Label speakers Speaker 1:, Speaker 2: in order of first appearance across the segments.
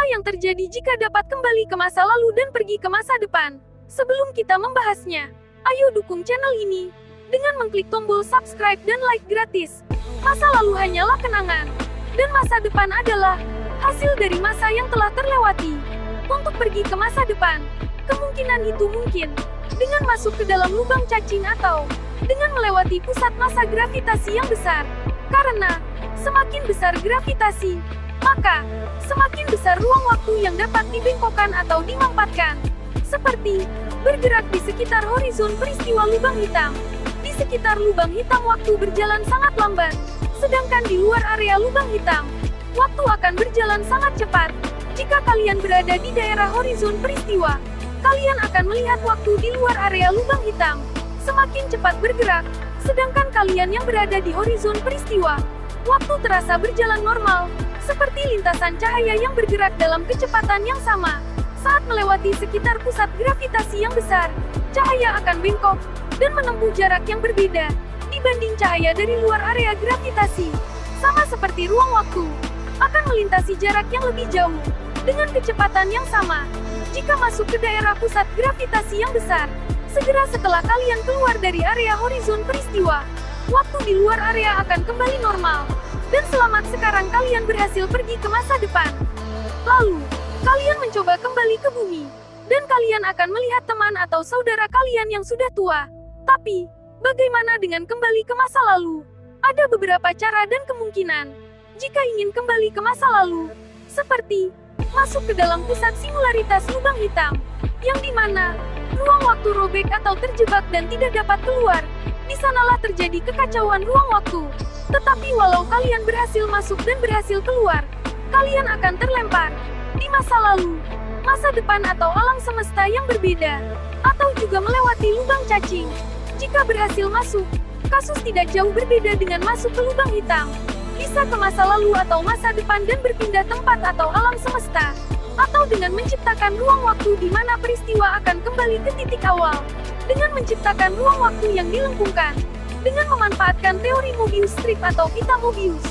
Speaker 1: yang terjadi jika dapat kembali ke masa lalu dan pergi ke masa depan? Sebelum kita membahasnya, ayo dukung channel ini dengan mengklik tombol subscribe dan like gratis. Masa lalu hanyalah kenangan, dan masa depan adalah hasil dari masa yang telah terlewati. Untuk pergi ke masa depan, kemungkinan itu mungkin dengan masuk ke dalam lubang cacing atau dengan melewati pusat massa gravitasi yang besar. Karena semakin besar gravitasi, maka semakin besar ruang waktu yang dapat dibengkokkan atau dimampatkan. Seperti bergerak di sekitar horizon peristiwa lubang hitam. Di sekitar lubang hitam waktu berjalan sangat lambat, sedangkan di luar area lubang hitam, waktu akan berjalan sangat cepat. Jika kalian berada di daerah horizon peristiwa, kalian akan melihat waktu di luar area lubang hitam semakin cepat bergerak, sedangkan kalian yang berada di horizon peristiwa, waktu terasa berjalan normal, seperti lintasan cahaya yang bergerak dalam kecepatan yang sama. Saat melewati sekitar pusat gravitasi yang besar, cahaya akan bengkok dan menempuh jarak yang berbeda dibanding cahaya dari luar area gravitasi. Sama seperti ruang waktu, akan melintasi jarak yang lebih jauh dengan kecepatan yang sama. Jika masuk ke daerah pusat gravitasi yang besar, segera setelah kalian keluar dari area horizon peristiwa, waktu di luar area akan kembali normal. Dan selamat, sekarang kalian berhasil pergi ke masa depan. Lalu, kalian mencoba kembali ke bumi, dan kalian akan melihat teman atau saudara kalian yang sudah tua. Tapi, bagaimana dengan kembali ke masa lalu? Ada beberapa cara dan kemungkinan jika ingin kembali ke masa lalu, seperti masuk ke dalam pusat singularitas lubang hitam, yang dimana ruang waktu robek atau terjebak dan tidak dapat keluar. Di sanalah terjadi kekacauan ruang waktu. Tetapi walau kalian berhasil masuk dan berhasil keluar, kalian akan terlempar di masa lalu, masa depan atau alam semesta yang berbeda, atau juga melewati lubang cacing. Jika berhasil masuk, kasus tidak jauh berbeda dengan masuk ke lubang hitam. Bisa ke masa lalu atau masa depan dan berpindah tempat atau alam semesta, atau dengan menciptakan ruang waktu di mana peristiwa akan kembali ke titik awal, dengan menciptakan ruang waktu yang dilengkungkan, dengan memanfaatkan teori Mobius strip atau pita Mobius,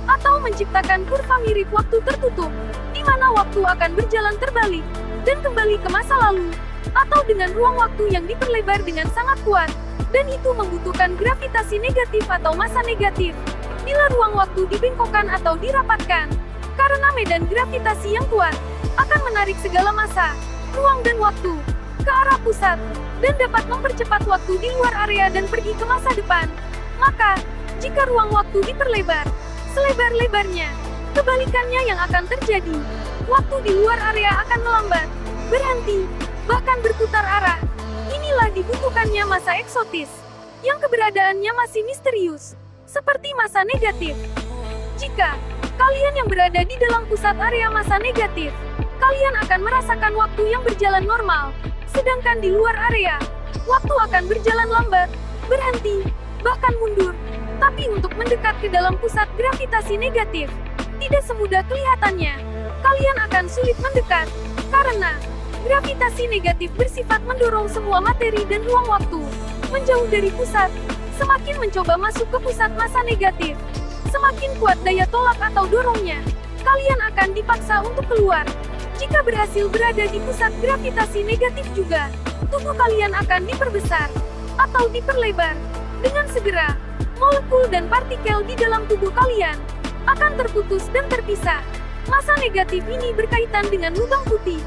Speaker 1: atau menciptakan kurva mirip waktu tertutup, di mana waktu akan berjalan terbalik, dan kembali ke masa lalu, atau dengan ruang waktu yang diperlebar dengan sangat kuat, dan itu membutuhkan gravitasi negatif atau massa negatif. Bila ruang waktu dibengkokkan atau dirapatkan, karena medan gravitasi yang kuat, akan menarik segala massa, ruang dan waktu ke arah pusat, dan dapat mempercepat waktu di luar area dan pergi ke masa depan. Maka, jika ruang waktu diperlebar, selebar-lebarnya, kebalikannya yang akan terjadi. Waktu di luar area akan melambat, berhenti, bahkan berputar arah. Inilah dibutuhkannya massa eksotis, yang keberadaannya masih misterius, seperti massa negatif. Jika kalian yang berada di dalam pusat area massa negatif, kalian akan merasakan waktu yang berjalan normal, sedangkan di luar area, waktu akan berjalan lambat, berhenti, bahkan mundur. Tapi untuk mendekat ke dalam pusat gravitasi negatif, tidak semudah kelihatannya. Kalian akan sulit mendekat, karena gravitasi negatif bersifat mendorong semua materi dan ruang waktu menjauh dari pusat. Semakin mencoba masuk ke pusat massa negatif, semakin kuat daya tolak atau dorongnya. Kalian akan dipaksa untuk keluar. Jika berhasil berada di pusat gravitasi negatif juga, tubuh kalian akan diperbesar atau diperlebar. Dengan segera, molekul dan partikel di dalam tubuh kalian akan terputus dan terpisah. Massa negatif ini berkaitan dengan lubang putih.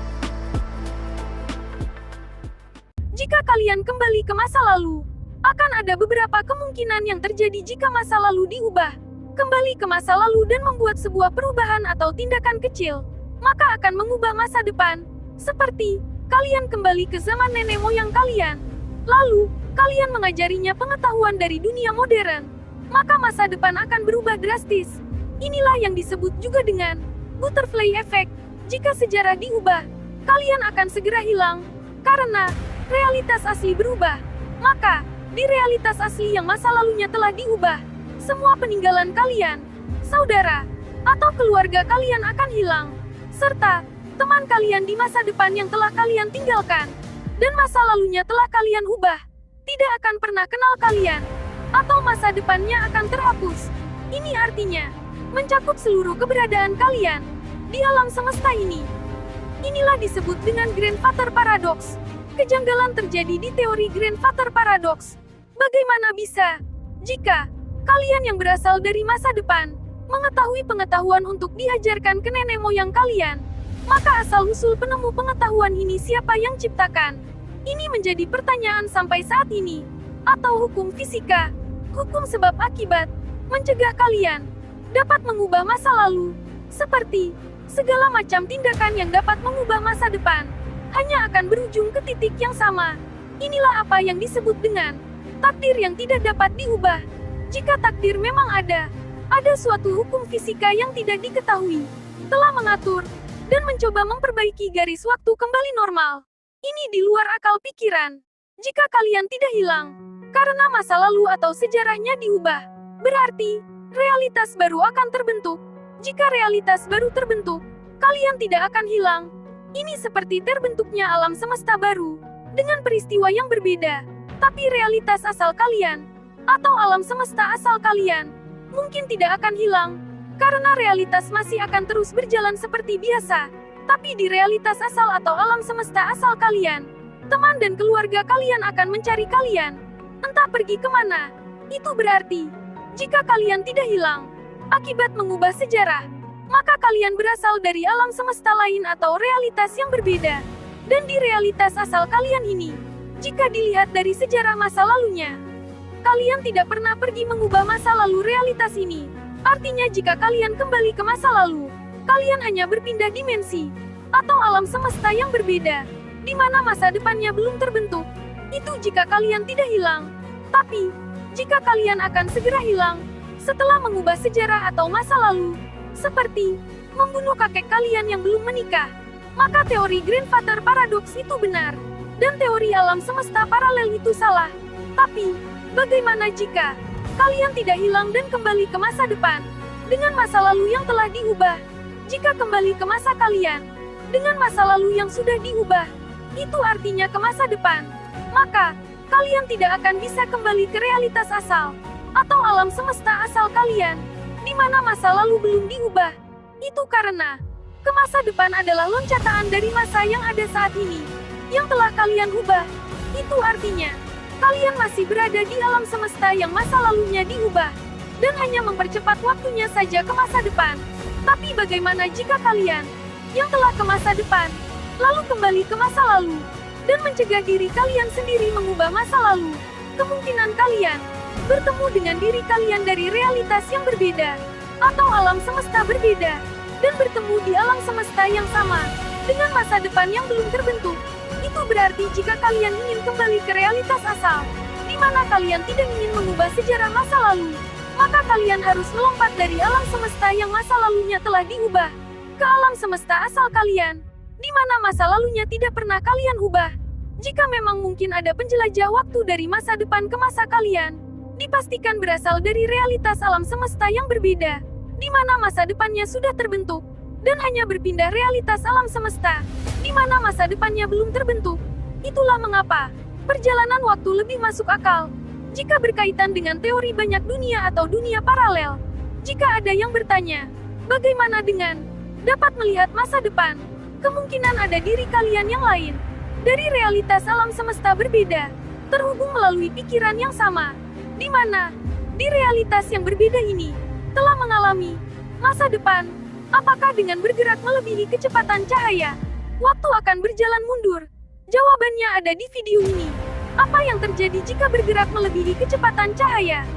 Speaker 1: Jika kalian kembali ke masa lalu, akan ada beberapa kemungkinan yang terjadi jika masa lalu diubah. Kembali ke masa lalu dan membuat sebuah perubahan atau tindakan kecil, maka akan mengubah masa depan. Seperti, kalian kembali ke zaman nenek moyang kalian. Lalu, kalian mengajarinya pengetahuan dari dunia modern. Maka masa depan akan berubah drastis. Inilah yang disebut juga dengan butterfly effect. Jika sejarah diubah, kalian akan segera hilang. Karena realitas asli berubah. Maka, di realitas asli yang masa lalunya telah diubah, semua peninggalan kalian, saudara, atau keluarga kalian akan hilang, serta teman kalian di masa depan yang telah kalian tinggalkan, dan masa lalunya telah kalian ubah, tidak akan pernah kenal kalian, atau masa depannya akan terhapus. Ini artinya, mencakup seluruh keberadaan kalian di alam semesta ini. Inilah disebut dengan Grandfather Paradox. Kejanggalan terjadi di teori Grandfather Paradox. Bagaimana bisa? Jika kalian yang berasal dari masa depan mengetahui pengetahuan untuk diajarkan ke nenek moyang kalian, maka asal-usul penemu pengetahuan ini siapa yang ciptakan? Ini menjadi pertanyaan sampai saat ini. Atau hukum fisika, hukum sebab akibat, mencegah kalian dapat mengubah masa lalu. Seperti segala macam tindakan yang dapat mengubah masa depan, hanya akan berujung ke titik yang sama. Inilah apa yang disebut dengan takdir yang tidak dapat diubah. Jika takdir memang ada suatu hukum fisika yang tidak diketahui, telah mengatur dan mencoba memperbaiki garis waktu kembali normal. Ini di luar akal pikiran. Jika kalian tidak hilang karena masa lalu atau sejarahnya diubah, berarti realitas baru akan terbentuk. Jika realitas baru terbentuk, kalian tidak akan hilang. Ini seperti terbentuknya alam semesta baru dengan peristiwa yang berbeda, tapi realitas asal kalian atau alam semesta asal kalian mungkin tidak akan hilang, karena realitas masih akan terus berjalan seperti biasa. Tapi di realitas asal atau alam semesta asal kalian, teman dan keluarga kalian akan mencari kalian, entah pergi kemana. Itu berarti, jika kalian tidak hilang akibat mengubah sejarah, maka kalian berasal dari alam semesta lain atau realitas yang berbeda. Dan di realitas asal kalian ini, jika dilihat dari sejarah masa lalunya, kalian tidak pernah pergi mengubah masa lalu realitas ini. Artinya jika kalian kembali ke masa lalu, kalian hanya berpindah dimensi atau alam semesta yang berbeda, di mana masa depannya belum terbentuk. Itu jika kalian tidak hilang. Tapi, jika kalian akan segera hilang setelah mengubah sejarah atau masa lalu, seperti membunuh kakek kalian yang belum menikah, maka teori Grandfather Paradox itu benar, dan teori alam semesta paralel itu salah. Tapi, bagaimana jika kalian tidak hilang dan kembali ke masa depan dengan masa lalu yang telah diubah? Jika kembali ke masa kalian dengan masa lalu yang sudah diubah, itu artinya ke masa depan, maka kalian tidak akan bisa kembali ke realitas asal atau alam semesta asal kalian, di mana masa lalu belum diubah. Itu karena ke masa depan adalah loncatan dari masa yang ada saat ini, yang telah kalian ubah. Itu artinya kalian masih berada di alam semesta yang masa lalunya diubah, dan hanya mempercepat waktunya saja ke masa depan. Tapi bagaimana jika kalian yang telah ke masa depan, lalu kembali ke masa lalu, dan mencegah diri kalian sendiri mengubah masa lalu? Kemungkinan kalian bertemu dengan diri kalian dari realitas yang berbeda, atau alam semesta berbeda, dan bertemu di alam semesta yang sama, dengan masa depan yang belum terbentuk. Itu berarti jika kalian ingin kembali ke realitas asal, di mana kalian tidak ingin mengubah sejarah masa lalu, maka kalian harus melompat dari alam semesta yang masa lalunya telah diubah, ke alam semesta asal kalian, di mana masa lalunya tidak pernah kalian ubah. Jika memang mungkin ada penjelajah waktu dari masa depan ke masa kalian, dipastikan berasal dari realitas alam semesta yang berbeda, di mana masa depannya sudah terbentuk, dan hanya berpindah realitas alam semesta, di mana masa depannya belum terbentuk. Itulah mengapa perjalanan waktu lebih masuk akal jika berkaitan dengan teori banyak dunia atau dunia paralel. Jika ada yang bertanya, bagaimana dengan dapat melihat masa depan? Kemungkinan ada diri kalian yang lain dari realitas alam semesta berbeda, terhubung melalui pikiran yang sama, di mana di realitas yang berbeda ini telah mengalami masa depan. Apakah dengan bergerak melebihi kecepatan cahaya, waktu akan berjalan mundur? Jawabannya ada di video ini. Apa yang terjadi jika bergerak melebihi kecepatan cahaya?